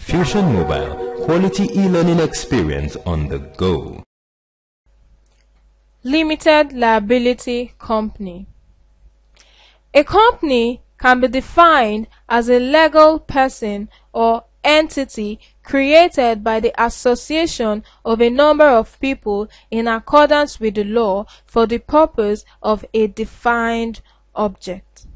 Fusion Mobile, quality e-learning experience on the go. Limited liability company. A company can be defined as a legal person or entity created by the association of a number of people in accordance with the law for the purpose of a defined object.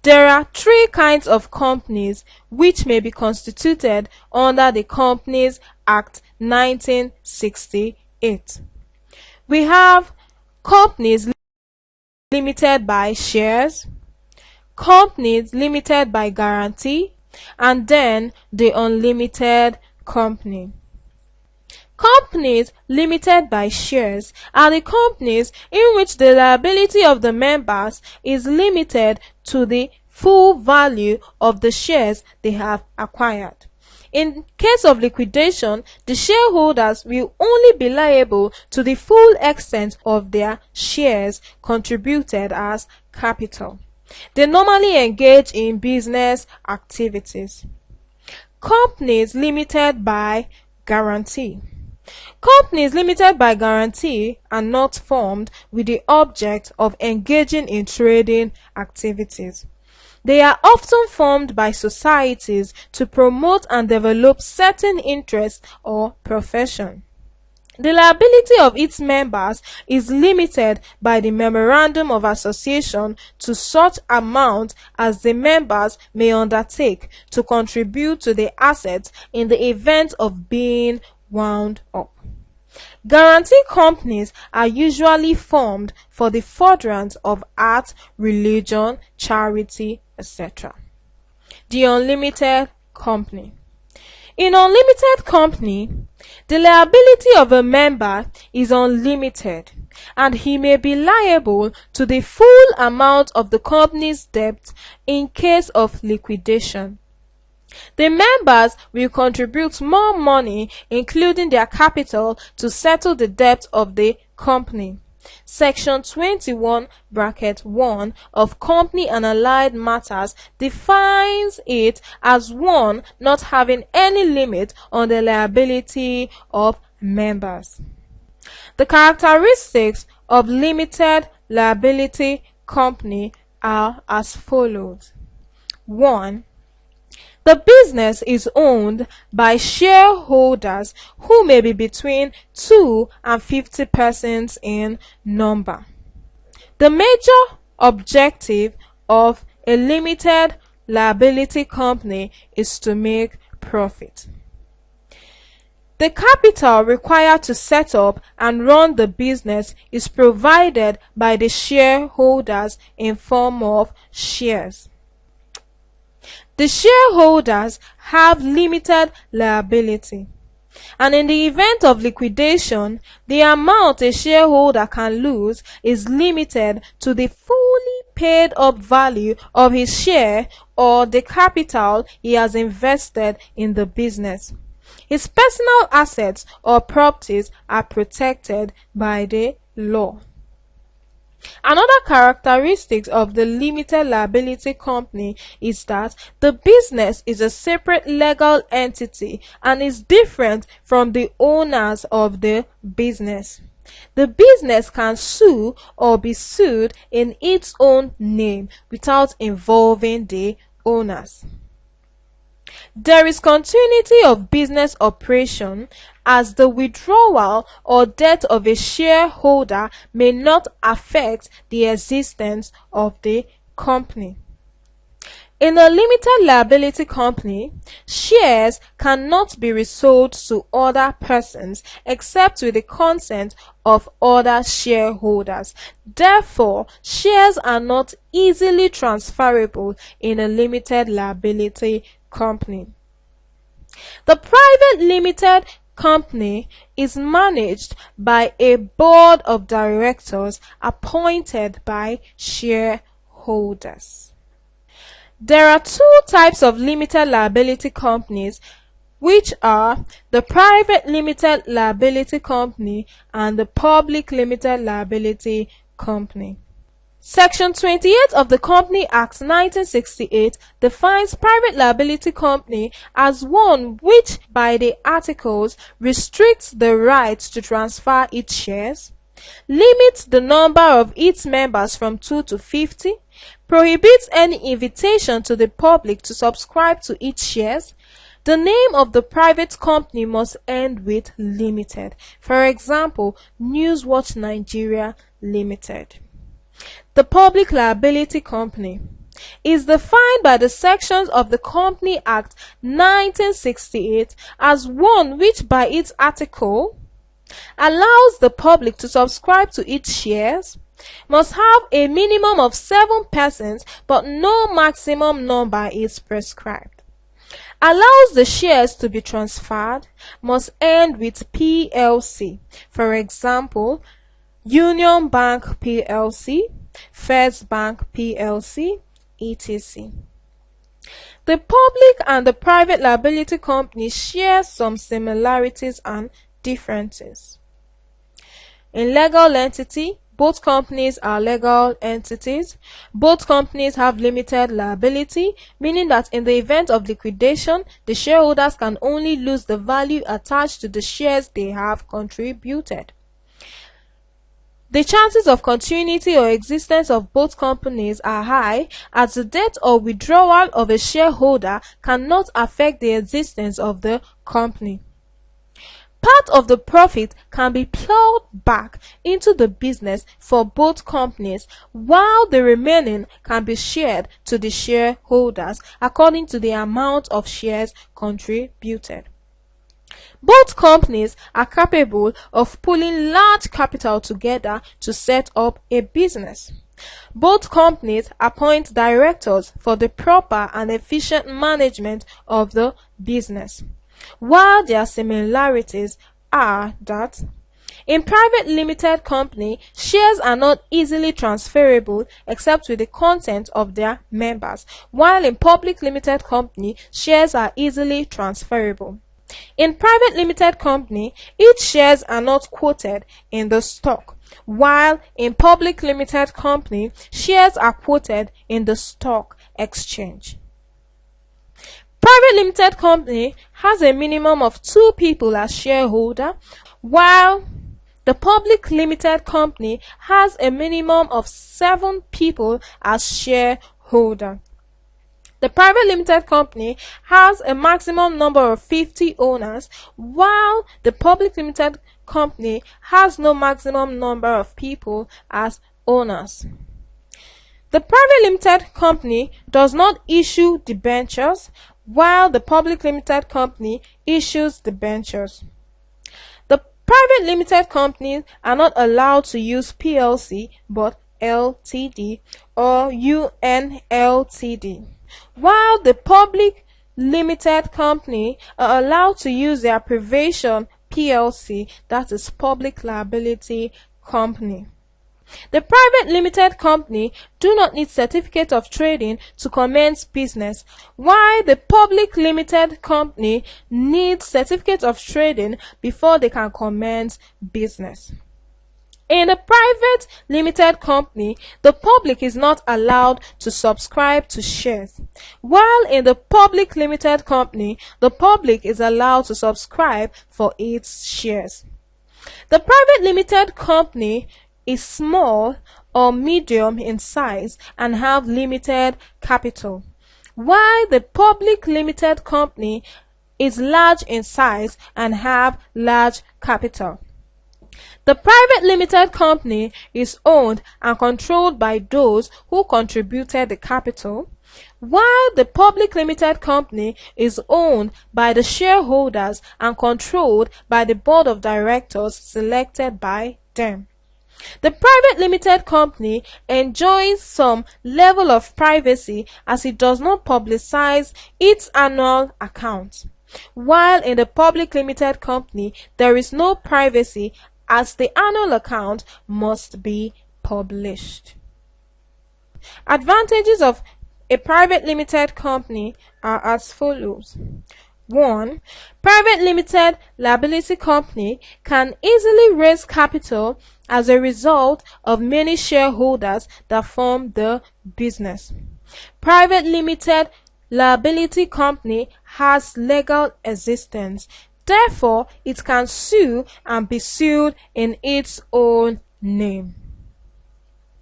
There are three kinds of companies which may be constituted under the Companies Act 1968. We have companies limited by shares, companies limited by guarantee, and then the unlimited company. Companies limited by shares are the companies in which the liability of the members is limited to the full value of the shares they have acquired. In case of liquidation, the shareholders will only be liable to the full extent of their shares contributed as capital. They normally engage in business activities. Companies limited by guarantee. Companies limited by guarantee are not formed with the object of engaging in trading activities. They are often formed by societies to promote and develop certain interests or profession. The liability of its members is limited by the Memorandum of Association to such amount as the members may undertake to contribute to the assets in the event of being wound up. Guarantee companies are usually formed for the furtherance of art, religion, charity, etc. The unlimited company. In unlimited company, the liability of a member is unlimited, and he may be liable to the full amount of the company's debt in case of liquidation. The members will contribute more money, including their capital, to settle the debt of the company. Section 21(1) of Company and Allied Matters defines it as one not having any limit on the liability of members. The characteristics of limited liability company are as follows. 1. The business is owned by shareholders who may be between 2 and 50 persons in number. The major objective of a limited liability company is to make profit. The capital required to set up and run the business is provided by the shareholders in form of shares. The shareholders have limited liability, and in the event of liquidation, the amount a shareholder can lose is limited to the fully paid up value of his share or the capital he has invested in the business. His personal assets or properties are protected by the law. Another characteristic of the limited liability company is that the business is a separate legal entity and is different from the owners of the business. The business can sue or be sued in its own name without involving the owners. There is continuity of business operation, as the withdrawal or death of a shareholder may not affect the existence of the company. In a limited liability company, shares cannot be resold to other persons except with the consent of other shareholders. Therefore, shares are not easily transferable in a limited liability company. The private limited company is managed by a board of directors appointed by shareholders. There are two types of limited liability companies, which are the private limited liability company and the public limited liability company. Section 28 of the Company Act 1968 defines private liability company as one which, by the articles, restricts the right to transfer its shares, limits the number of its members from 2 to 50, prohibits any invitation to the public to subscribe to its shares. The name of the private company must end with Limited. For example, Newswatch Nigeria Limited. The public liability company is defined by the sections of the Company Act 1968 as one which, by its article, allows the public to subscribe to its shares, must have a minimum of 7 persons but no maximum number is prescribed, allows the shares to be transferred, must end with PLC. For example, Union Bank PLC, First Bank PLC, etc. The public and the private liability company share some similarities and differences. In legal entity, both companies are legal entities. Both companies have limited liability, meaning that in the event of liquidation, the shareholders can only lose the value attached to the shares they have contributed. The chances of continuity or existence of both companies are high, as the death or withdrawal of a shareholder cannot affect the existence of the company. Part of the profit can be plowed back into the business for both companies, while the remaining can be shared to the shareholders according to the amount of shares contributed. Both companies are capable of pooling large capital together to set up a business. Both companies appoint directors for the proper and efficient management of the business. While their similarities are that in private limited company, shares are not easily transferable except with the consent of their members, while in public limited company, shares are easily transferable. In private limited company, its shares are not quoted in the stock, while in public limited company, shares are quoted in the stock exchange. Private limited company has a minimum of 2 people as shareholder, while the public limited company has a minimum of 7 people as shareholder. The private limited company has a maximum number of 50 owners, while the public limited company has no maximum number of people as owners. The private limited company does not issue debentures, while the public limited company issues debentures. The private limited companies are not allowed to use PLC but LTD or UNLTD, while the public limited company are allowed to use their abbreviation PLC, that is Public Liability Company. The private limited company do not need certificate of trading to commence business, while the public limited company needs certificate of trading before they can commence business. In a private limited company, the public is not allowed to subscribe to shares, while in the public limited company, the public is allowed to subscribe for its shares. The private limited company is small or medium in size and have limited capital, while the public limited company is large in size and have large capital. The private limited company is owned and controlled by those who contributed the capital, while the public limited company is owned by the shareholders and controlled by the board of directors selected by them. The private limited company enjoys some level of privacy as it does not publicize its annual accounts, while in the public limited company there is no privacy as the annual account must be published. Advantages of a private limited company are as follows. 1. Private limited liability company can easily raise capital as a result of many shareholders that form the business. Private limited liability company has legal existence. Therefore, it can sue and be sued in its own name.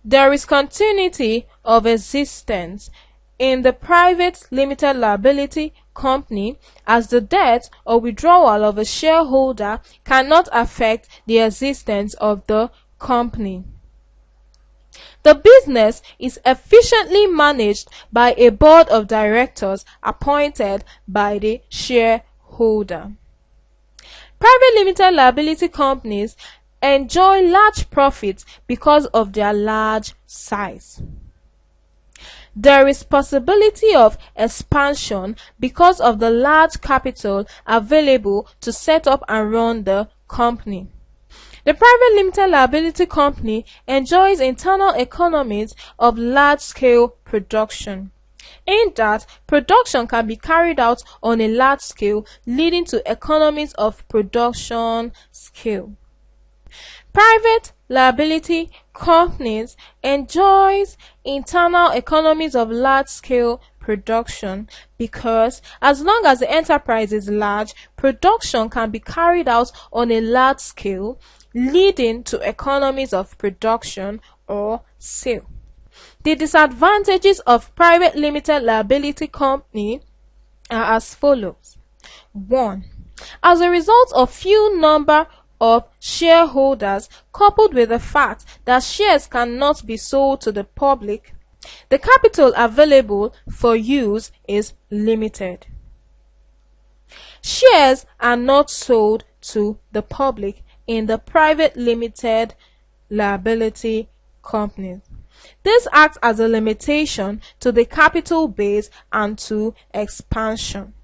There is continuity of existence in the private limited liability company, as the death or withdrawal of a shareholder cannot affect the existence of the company. The business is efficiently managed by a board of directors appointed by the shareholder. Private limited liability companies enjoy large profits because of their large size. There is possibility of expansion because of the large capital available to set up and run the company. The private limited liability company enjoys internal economies of large-scale production, in that production can be carried out on a large scale, leading to economies of production scale. Private liability companies enjoys internal economies of large-scale production because as long as the enterprise is large, production can be carried out on a large scale, leading to economies of production or sale. The disadvantages of private limited liability company are as follows. 1. As a result of few number of shareholders, coupled with the fact that shares cannot be sold to the public, the capital available for use is limited. Shares are not sold to the public in the private limited liability companies. This acts as a limitation to the capital base and to expansion.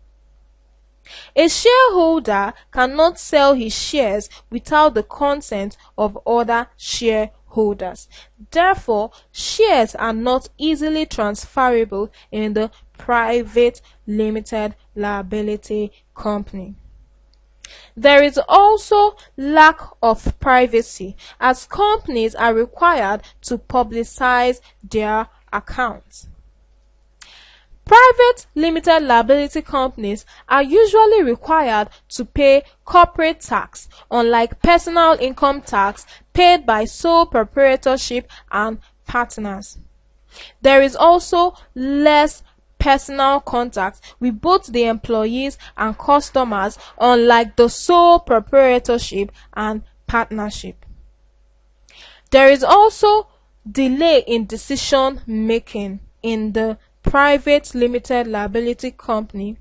A shareholder cannot sell his shares without the consent of other shareholders. Therefore, shares are not easily transferable in the private limited liability company. There is also lack of privacy, as companies are required to publicize their accounts. Private limited liability companies are usually required to pay corporate tax, unlike personal income tax paid by sole proprietorship and partners. There is also less personal contact with both the employees and customers, unlike the sole proprietorship and partnership. There is also delay in decision making in the private limited liability company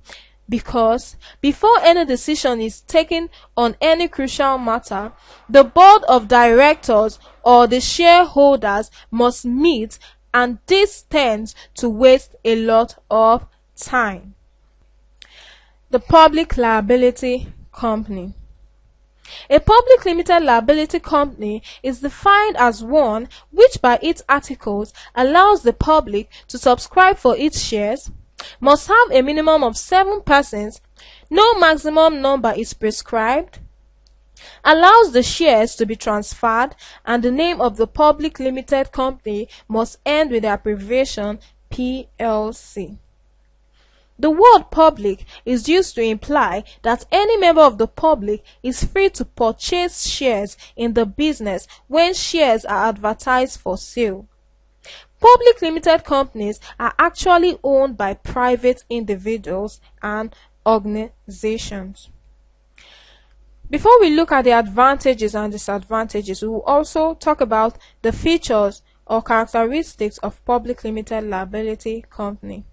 because before any decision is taken on any crucial matter, the board of directors or the shareholders must meet, and this tends to waste a lot of time. The public liability company. A public limited liability company is defined as one which by its articles allows the public to subscribe for its shares, must have a minimum of 7 persons, no maximum number is prescribed, allows the shares to be transferred, and the name of the public limited company must end with the abbreviation PLC. The word public is used to imply that any member of the public is free to purchase shares in the business when shares are advertised for sale. Public limited companies are actually owned by private individuals and organizations. Before we look at the advantages and disadvantages, we will also talk about the features or characteristics of public limited liability company.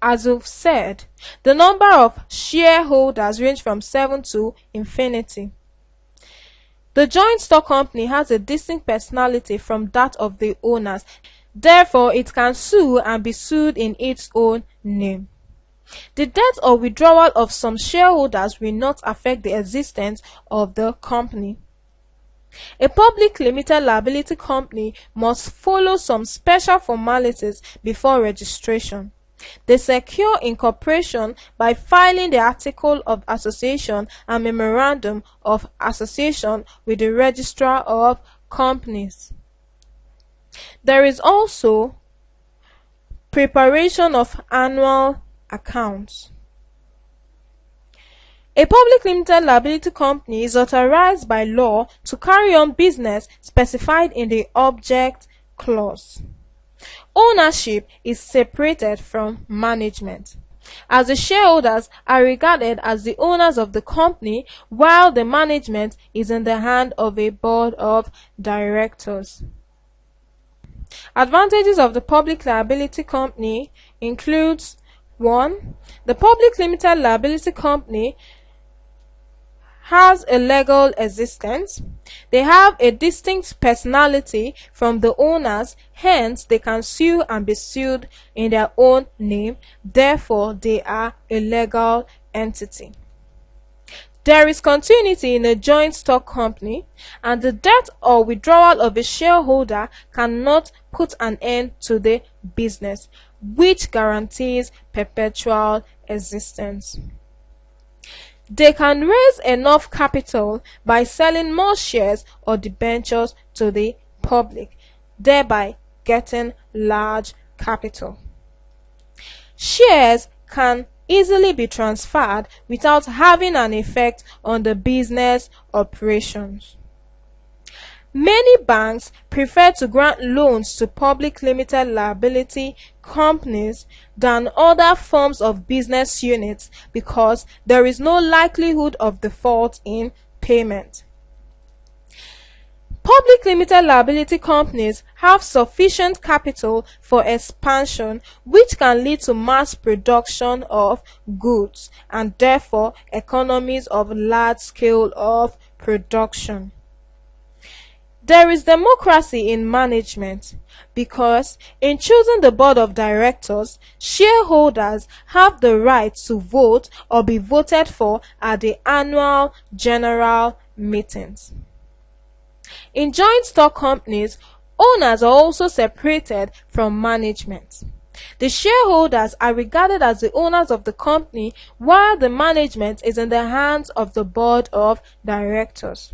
As we've said, the number of shareholders range from 7 to infinity. The joint stock company has a distinct personality from that of the owners. Therefore, it can sue and be sued in its own name. The death or withdrawal of some shareholders will not affect the existence of the company. A public limited liability company must follow some special formalities before registration. They secure incorporation by filing the Article of Association and Memorandum of Association with the Registrar of Companies. There is also preparation of annual accounts. A public limited liability company is authorized by law to carry on business specified in the object clause. Ownership is separated from management, as the shareholders are regarded as the owners of the company while the management is in the hand of a board of directors. Advantages of the public liability company includes 1. The public limited liability company has a legal existence. They have a distinct personality from the owners, hence they can sue and be sued in their own name, therefore they are a legal entity. There is continuity in a joint stock company, and the death or withdrawal of a shareholder cannot put an end to the business, which guarantees perpetual existence. They can raise enough capital by selling more shares or debentures to the public, thereby getting large capital. Shares can easily be transferred without having an effect on the business operations. Many banks prefer to grant loans to public limited liability companies than other forms of business units because there is no likelihood of default in payment. Public limited liability companies have sufficient capital for expansion, which can lead to mass production of goods and therefore economies of large scale of production. There is democracy in management because in choosing the board of directors, shareholders have the right to vote or be voted for at the annual general meetings. In joint stock companies, owners are also separated from management. The shareholders are regarded as the owners of the company while the management is in the hands of the board of directors.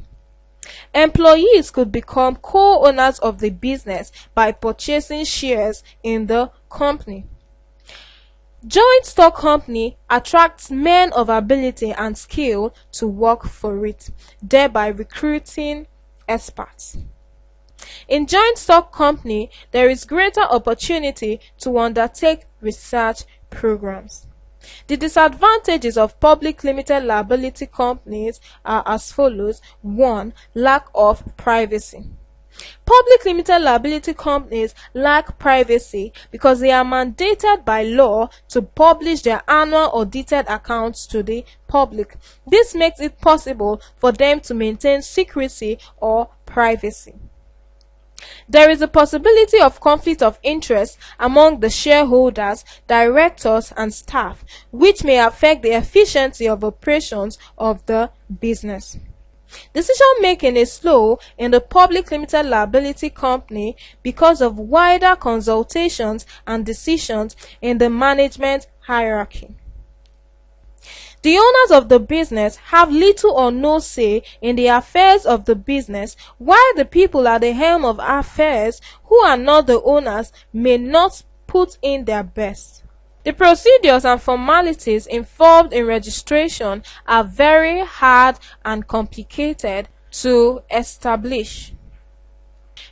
Employees could become co-owners of the business by purchasing shares in the company. Joint stock company attracts men of ability and skill to work for it, thereby recruiting experts. In joint stock company, there is greater opportunity to undertake research programs. The disadvantages of public limited liability companies are as follows. 1. Lack of privacy. Public limited liability companies lack privacy because they are mandated by law to publish their annual audited accounts to the public. This makes it possible for them to maintain secrecy or privacy. There is a possibility of conflict of interest among the shareholders, directors, and staff, which may affect the efficiency of operations of the business. Decision making is slow in the public limited liability company because of wider consultations and decisions in the management hierarchy. The owners of the business have little or no say in the affairs of the business, while the people at the helm of affairs, who are not the owners, may not put in their best. The procedures and formalities involved in registration are very hard and complicated to establish.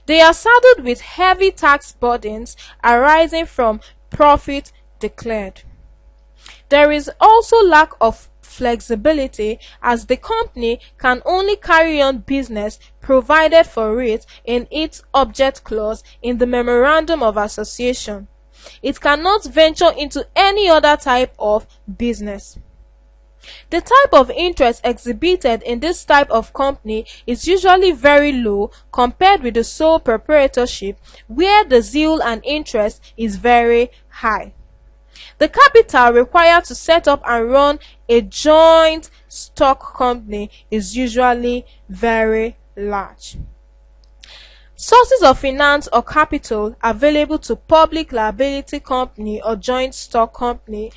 They are saddled with heavy tax burdens arising from profit declared. There is also lack of flexibility as the company can only carry on business provided for it in its object clause in the Memorandum of Association. It cannot venture into any other type of business. The type of interest exhibited in this type of company is usually very low compared with the sole proprietorship, where the zeal and interest is very high. The capital required to set up and run a joint stock company is usually very large. Sources of finance or capital available to public liability company or joint stock company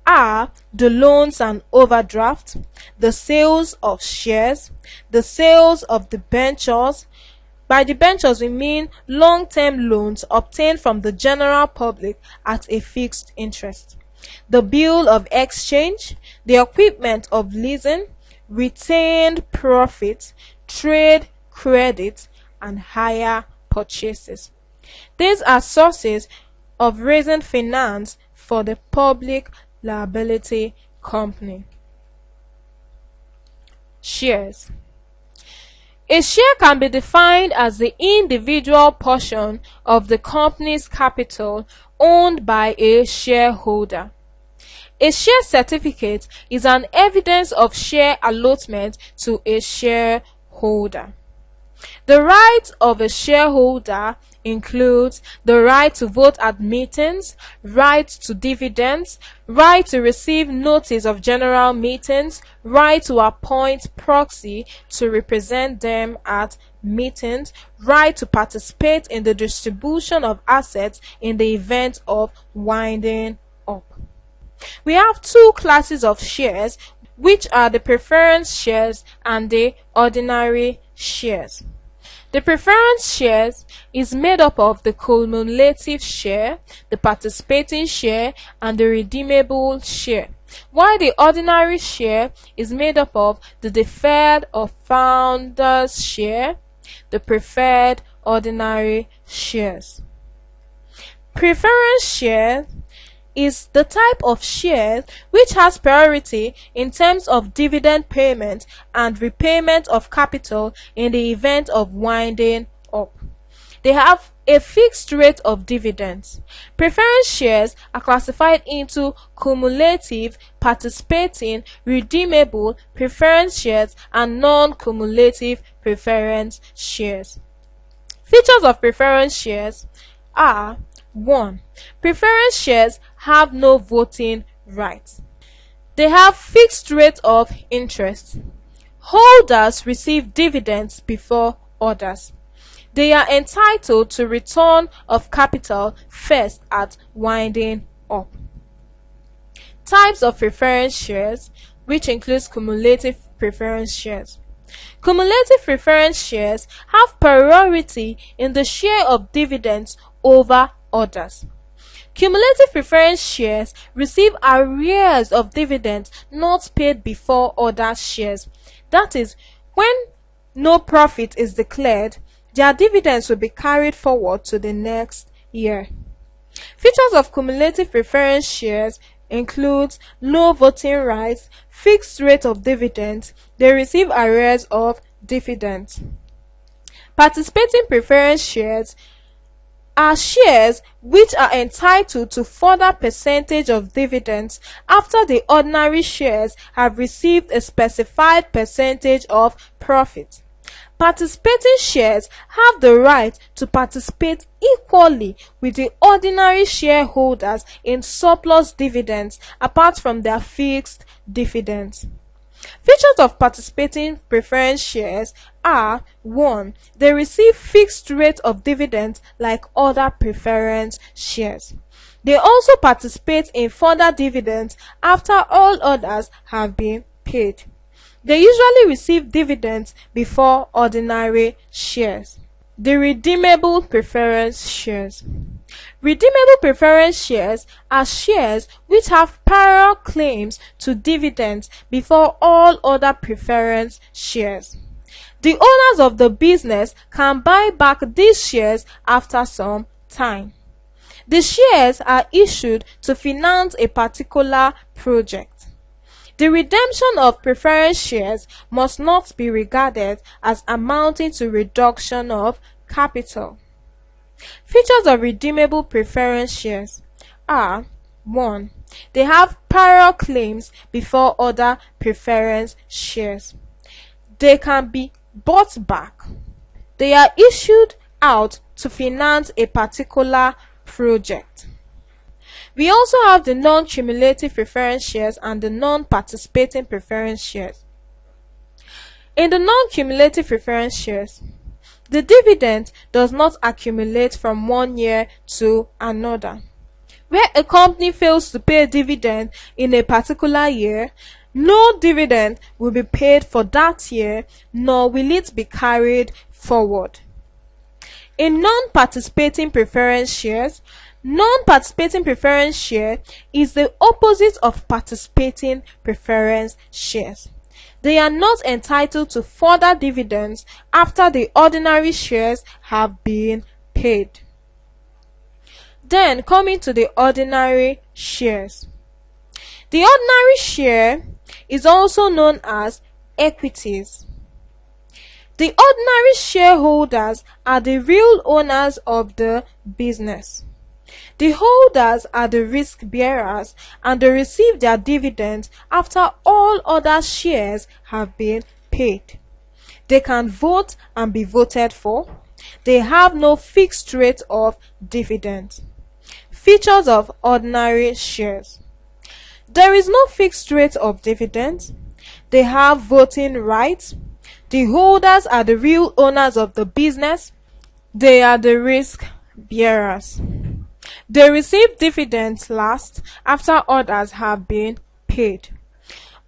are the loans and overdraft, the sales of shares, the sales of debentures. By debentures we mean long-term loans obtained from the general public at a fixed interest, the bill of exchange, the equipment of leasing, retained profit, trade credit, and hire purchases. These are sources of raising finance for the public liability company. Shares. A share can be defined as the individual portion of the company's capital owned by a shareholder. A share certificate is an evidence of share allotment to a shareholder. The rights of a shareholder includes the right to vote at meetings, right to dividends, right to receive notice of general meetings, right to appoint proxy to represent them at meetings, right to participate in the distribution of assets in the event of winding up. We have two classes of shares, which are the preference shares and the ordinary shares. The preference shares is made up of the cumulative share, the participating share, and the redeemable share, while the ordinary share is made up of the deferred or founder's share, the preferred ordinary shares. Preference share is the type of share which has priority in terms of dividend payment and repayment of capital in the event of winding up. They have a fixed rate of dividends. Preference shares are classified into cumulative, participating, redeemable preference shares and non-cumulative preference shares. Features of preference shares are: 1. Preference shares have no voting rights. They have fixed rate of interest. Holders receive dividends before others. They are entitled to return of capital first at winding up. Types of preference shares, which includes cumulative preference shares. Cumulative preference shares have priority in the share of dividends over others. Cumulative preference shares receive arrears of dividends not paid before other shares. That is, when no profit is declared, their dividends will be carried forward to the next year. Features of cumulative preference shares include no voting rights, fixed rate of dividends, they receive arrears of dividends. Participating preference shares are shares which are entitled to further percentage of dividends after the ordinary shares have received a specified percentage of profit. Participating shares have the right to participate equally with the ordinary shareholders in surplus dividends apart from their fixed dividends. Features of participating preference shares are: 1. They receive fixed rate of dividends like other preference shares. They also participate in further dividends after all others have been paid. They usually receive dividends before ordinary shares. The redeemable preference shares. Redeemable preference shares are shares which have prior claims to dividends before all other preference shares. The owners of the business can buy back these shares after some time. The shares are issued to finance a particular project. The redemption of preference shares must not be regarded as amounting to reduction of capital. Features of redeemable preference shares are: 1. They have prior claims before other preference shares. They can be bought back. They are issued out to finance a particular project. We also have the non-cumulative preference shares and the non-participating preference shares. In the non-cumulative preference shares, The dividend does not accumulate from one year to another. Where a company fails to pay a dividend in a particular year, no dividend will be paid for that year, nor will it be carried forward. In non-participating preference shares, non-participating preference share is the opposite of participating preference shares. They are not entitled to further dividends after the ordinary shares have been paid. Then coming to the ordinary shares. The ordinary share is also known as equities. The ordinary shareholders are the real owners of the business. The holders are the risk bearers, and they receive their dividends after all other shares have been paid. They can vote and be voted for. They have no fixed rate of dividend. Features of ordinary shares. There is no fixed rate of dividends. They have voting rights. The holders are the real owners of the business. They are the risk bearers. They receive dividends last after others have been paid.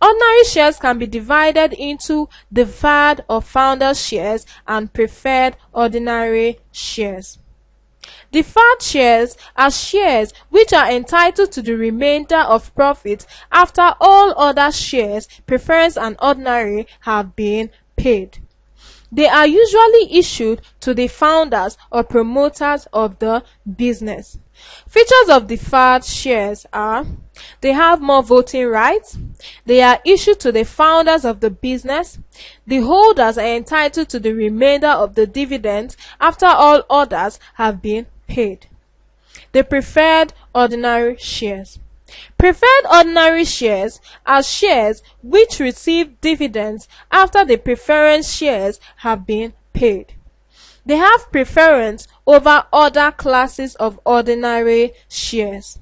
Ordinary shares can be divided into deferred or founder shares and preferred ordinary shares. Deferred shares are shares which are entitled to the remainder of profit after all other shares, preference and ordinary, have been paid. They are usually issued to the founders or promoters of the business. Features of deferred shares are: they have more voting rights, they are issued to the founders of the business, the holders are entitled to the remainder of the dividends after all others have been paid. The preferred ordinary shares. Preferred ordinary shares are shares which receive dividends after the preference shares have been paid. They have preference over other classes of ordinary shares.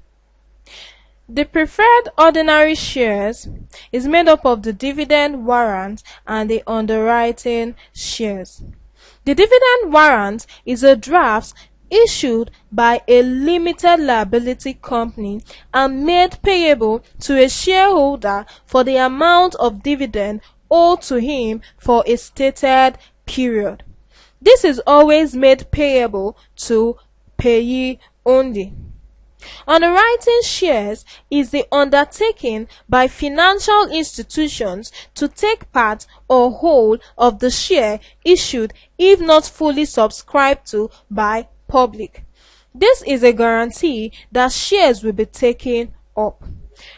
The preferred ordinary shares is made up of the dividend warrant and the underwriting shares. The dividend warrant is a draft issued by a limited liability company and made payable to a shareholder for the amount of dividend owed to him for a stated period. This is always made payable to payee only. Underwriting shares is the undertaking by financial institutions to take part or whole of the share issued if not fully subscribed to by public. This is a guarantee that shares will be taken up.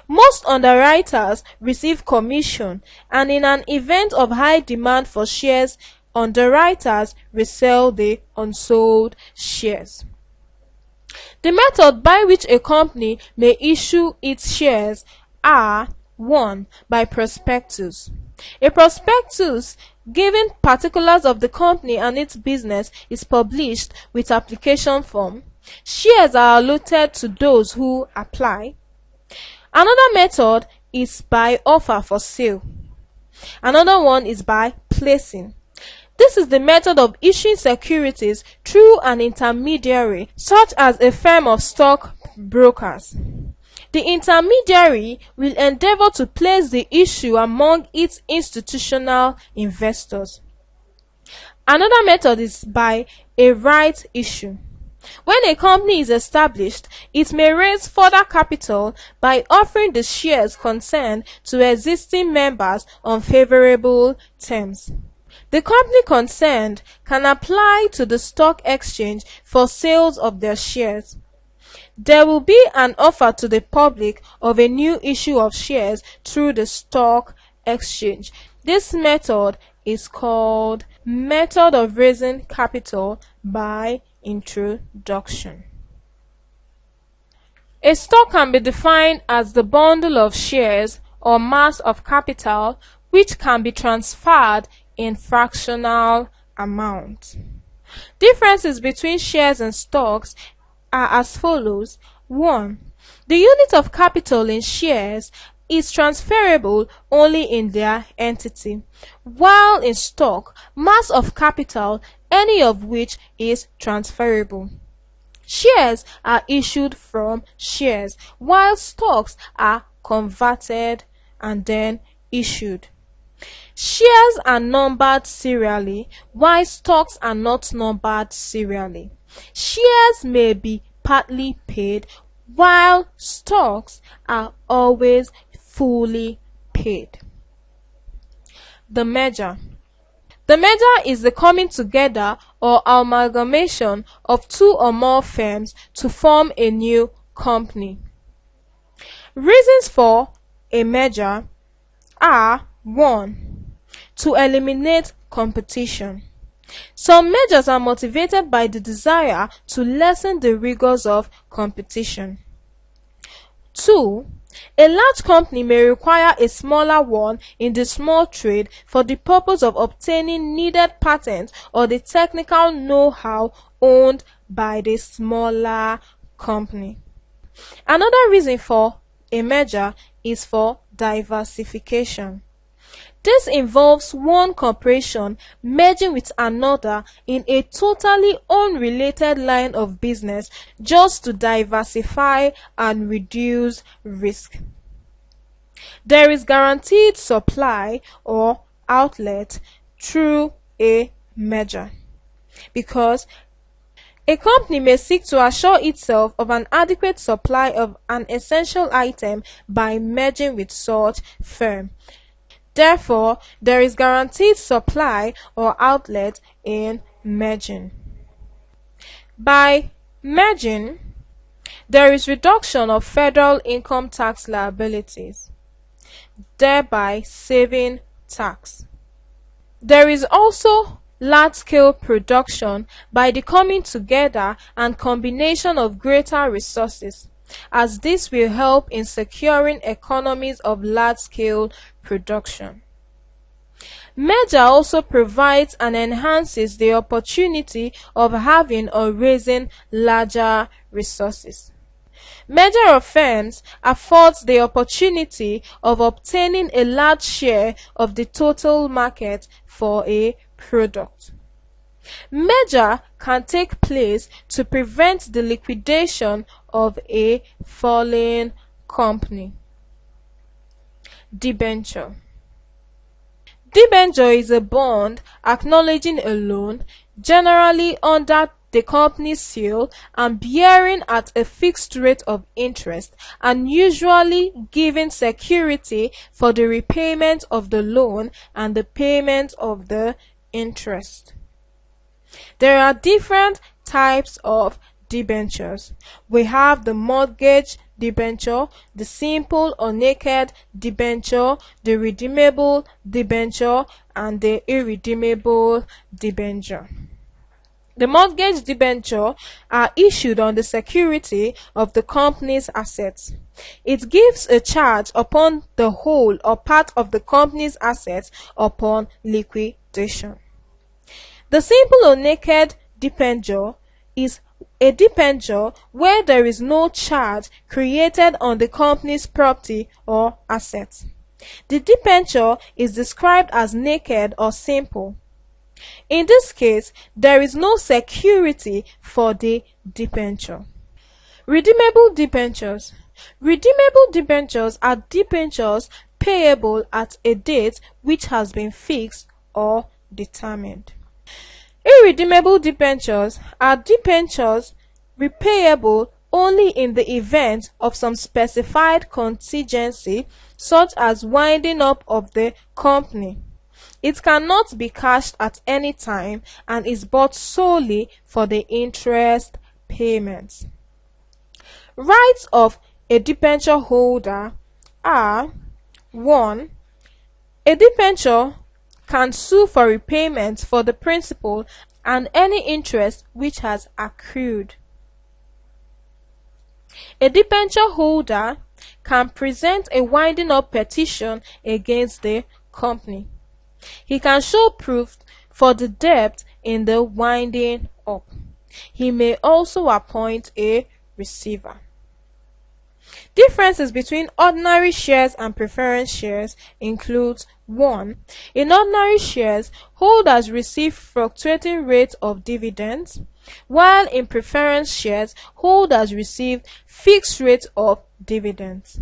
Most underwriters receive commission, and in an event of high demand for shares, underwriters resell the unsold shares. The method by which a company may issue its shares are: 1. By prospectus. A prospectus giving particulars of the company and its business is published with application form. Shares are allotted to those who apply. Another method is by offer for sale. Another one is by placing. This is the method of issuing securities through an intermediary, such as a firm of stock brokers. The intermediary will endeavor to place the issue among its institutional investors. Another method is by a right issue. When a company is established, it may raise further capital by offering the shares concerned to existing members on favorable terms. The company concerned can apply to the stock exchange for sales of their shares. There will be an offer to the public of a new issue of shares through the stock exchange. This method is called method of raising capital by introduction. A stock can be defined as the bundle of shares or mass of capital which can be transferred in fractional amount. Differences between shares and stocks are as follows. 1. The unit of capital in shares is transferable only in their entity, while in stock, mass of capital, any of which is transferable. Shares are issued from shares, while stocks are converted and then issued. Shares are numbered serially, while stocks are not numbered serially. Shares may be partly paid, while stocks are always fully paid. The merger. The merger is the coming together or amalgamation of two or more firms to form a new company. Reasons for a merger are: 1. To eliminate competition. Some mergers are motivated by the desire to lessen the rigors of competition. 2. A large company may require a smaller one in the small trade for the purpose of obtaining needed patents or the technical know-how owned by the smaller company. Another reason for a merger is for diversification. This involves one corporation merging with another in a totally unrelated line of business just to diversify and reduce risk. There is guaranteed supply or outlet through a merger, because a company may seek to assure itself of an adequate supply of an essential item by merging with such firm. Therefore, there is guaranteed supply or outlet in merging. By merging, there is reduction of federal income tax liabilities, thereby saving tax. There is also large-scale production by the coming together and combination of greater resources, as this will help in securing economies of large-scale production. Merger also provides and enhances the opportunity of having or raising larger resources. Merger of firms affords the opportunity of obtaining a large share of the total market for a product. Merger can take place to prevent the liquidation of a falling company. Debenture. Debenture is a bond acknowledging a loan, generally under the company's seal and bearing at a fixed rate of interest, and usually giving security for the repayment of the loan and the payment of the interest. There are different types of debentures. We have the mortgage debenture, the simple or naked debenture, the redeemable debenture, and the irredeemable debenture. The mortgage debenture are issued on the security of the company's assets. It gives a charge upon the whole or part of the company's assets upon liquidation. The simple or naked debenture is a debenture where there is no charge created on the company's property or assets. The debenture is described as naked or simple. In this case, there is no security for the debenture. Redeemable debentures. Redeemable debentures are debentures payable at a date which has been fixed or determined. Irredeemable debentures are debentures repayable only in the event of some specified contingency, such as winding up of the company. It cannot be cashed at any time and is bought solely for the interest payments. Rights of a debenture holder are: 1. A debenture can sue for repayment for the principal and any interest which has accrued. A debenture holder can present a winding up petition against the company. He can show proof for the debt in the winding up. He may also appoint a receiver. Differences between ordinary shares and preference shares includes: 1. In ordinary shares, holders receive fluctuating rates of dividends, while in preference shares, holders receive fixed rates of dividends.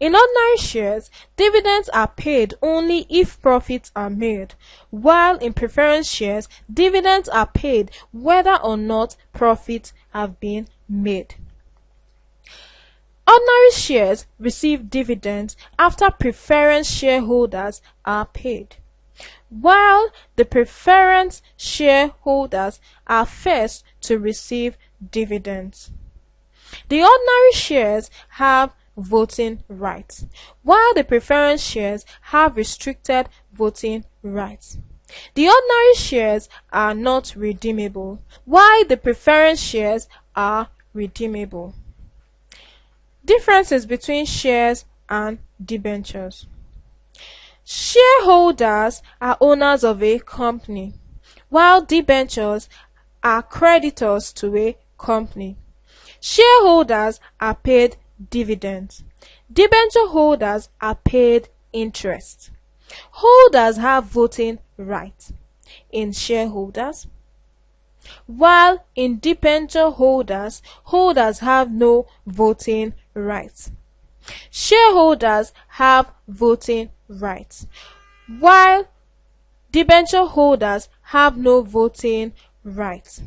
In ordinary shares, dividends are paid only if profits are made, while in preference shares, dividends are paid whether or not profits have been made. Ordinary shares receive dividends after preference shareholders are paid, while the preference shareholders are first to receive dividends. The ordinary shares have voting rights, while the preference shares have restricted voting rights. The ordinary shares are not redeemable, while the preference shares are redeemable. Differences between shares and debentures. Shareholders are owners of a company, while debentures are creditors to a company. Shareholders are paid dividends. Debenture holders are paid interest. Holders have voting rights in shareholders, while in debenture holders, holders have no voting rights. Shareholders have voting rights, while debenture holders have no voting rights.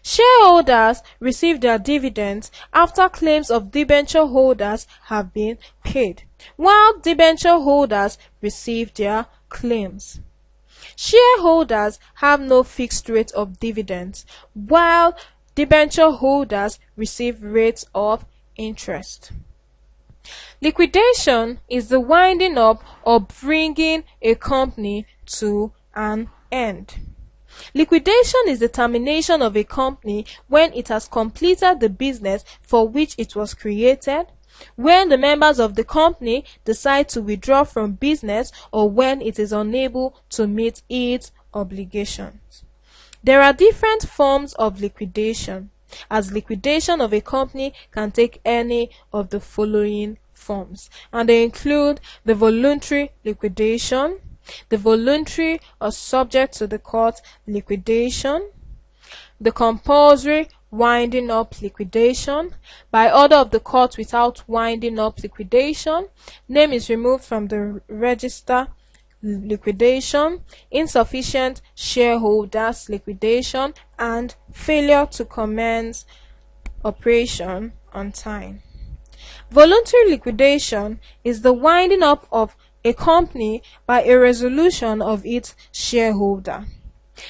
Shareholders receive their dividends after claims of debenture holders have been paid, while debenture holders receive their claims. Shareholders have no fixed rate of dividends, while debenture holders receive rates of interest. Liquidation is the winding up or bringing a company to an end. Liquidation is the termination of a company when it has completed the business for which it was created, when the members of the company decide to withdraw from business, or when it is unable to meet its obligations. There are different forms of liquidation, as liquidation of a company can take any of the following forms, and they include the voluntary liquidation, the voluntary or subject to the court liquidation, the compulsory winding up liquidation, by order of the court without winding up liquidation, name is removed from the register liquidation, insufficient shareholders liquidation, and failure to commence operation on time. Voluntary liquidation is the winding up of a company by a resolution of its shareholder.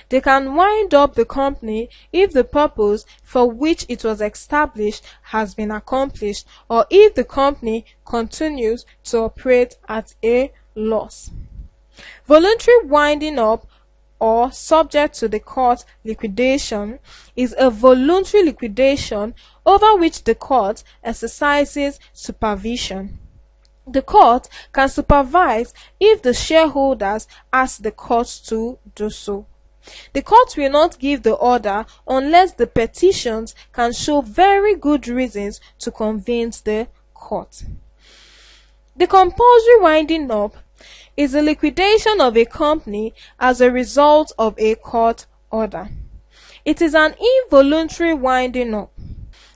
They can wind up the company if the purpose for which it was established has been accomplished, or if the company continues to operate at a loss. Voluntary winding up or subject to the court liquidation is a voluntary liquidation over which the court exercises supervision. The court can supervise if the shareholders ask the court to do so. The court will not give the order unless the petitions can show very good reasons to convince the court. The compulsory winding up is the liquidation of a company as a result of a court order. It is an involuntary winding up.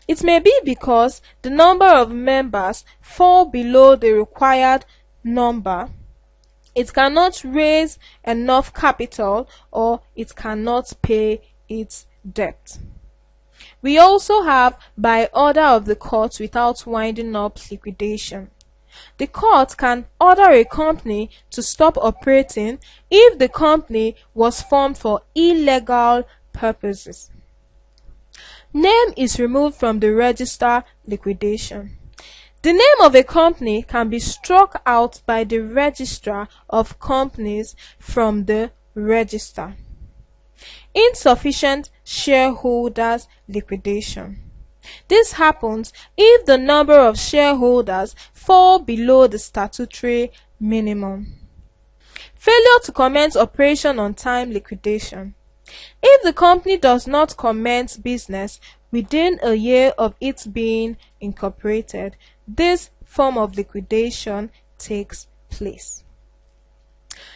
It may be because the number of members fall below the required number, it cannot raise enough capital, or it cannot pay its debt. We also have by order of the court without winding up liquidation. The court can order a company to stop operating if the company was formed for illegal purposes. Name is removed from the register liquidation. The name of a company can be struck out by the registrar of companies from the register. Insufficient shareholders liquidation. This happens if the number of shareholders fall below the statutory minimum. Failure to commence operation on time liquidation. If the company does not commence business within a year of its being incorporated, this form of liquidation takes place.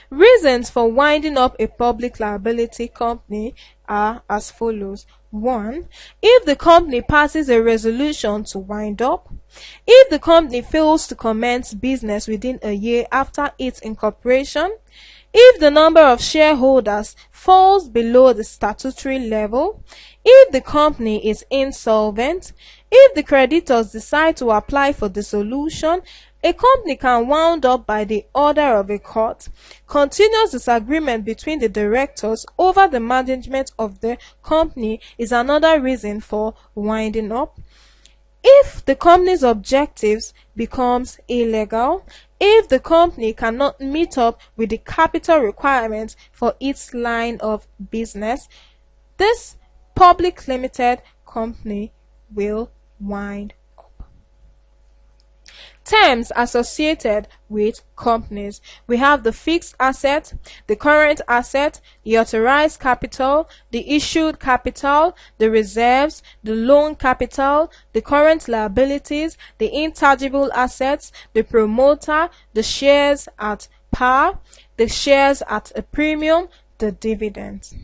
Reasons for winding up a public liability company are as follows. 1. If the company passes a resolution to wind up. If the company fails to commence business within a year after its incorporation. If the number of shareholders falls below the statutory level. If the company is insolvent. If the creditors decide to apply for dissolution. A company can wound up by the order of a court. Continuous disagreement between the directors over the management of the company is another reason for winding up. If the company's objectives becomes illegal, if the company cannot meet up with the capital requirements for its line of business, this public limited company will wind up. Terms associated with companies. We have the fixed asset, the current asset, the authorized capital, the issued capital, the reserves, the loan capital, the current liabilities, the intangible assets, the promoter, the shares at par, the shares at a premium, the dividends.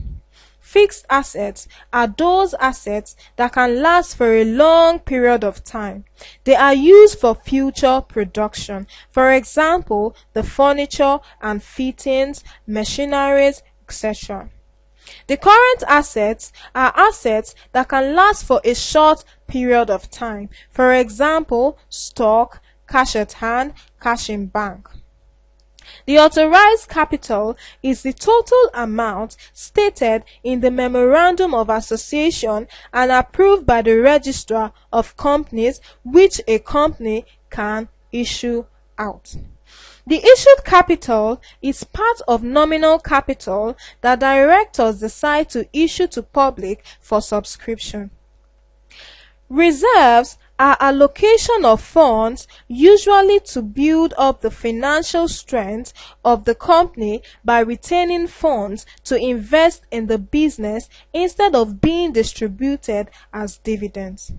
Fixed assets are those assets that can last for a long period of time. They are used for future production. For example, the furniture and fittings, machineries, etc. The current assets are assets that can last for a short period of time. For example, stock, cash at hand, cash in bank. The authorized capital is the total amount stated in the Memorandum of Association and approved by the Registrar of Companies which a company can issue out. The issued capital is part of nominal capital that directors decide to issue to public for subscription. Reserves are allocation of funds usually to build up the financial strength of the company by retaining funds to invest in the business instead of being distributed as dividends.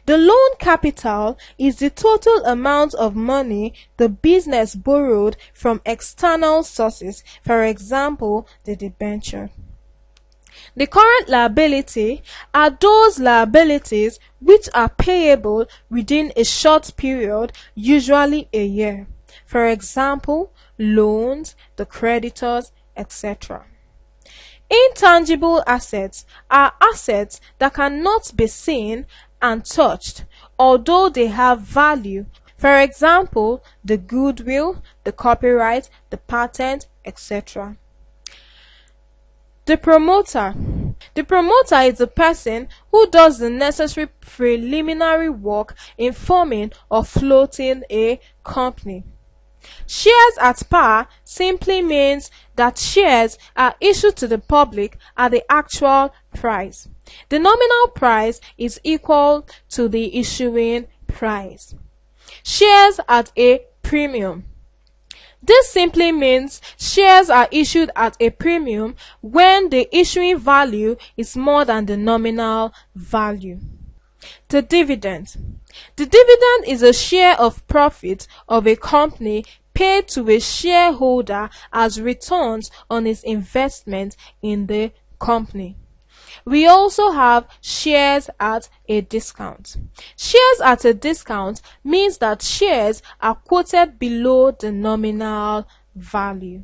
The loan capital is the total amount of money the business borrowed from external sources, for example, the debenture. The current liability are those liabilities which are payable within a short period, usually a year. For example, loans, the creditors, etc. Intangible assets are assets that cannot be seen and touched, although they have value. For example, the goodwill, the copyright, the patent, etc. The promoter. The promoter is the person who does the necessary preliminary work in forming or floating a company. Shares at par simply means that shares are issued to the public at the actual price. The nominal price is equal to the issuing price. Shares at a premium. This simply means shares are issued at a premium when the issuing value is more than the nominal value. The dividend. The dividend is a share of profit of a company paid to a shareholder as returns on his investment in the company. We also have shares at a discount. Shares at a discount means that shares are quoted below the nominal value.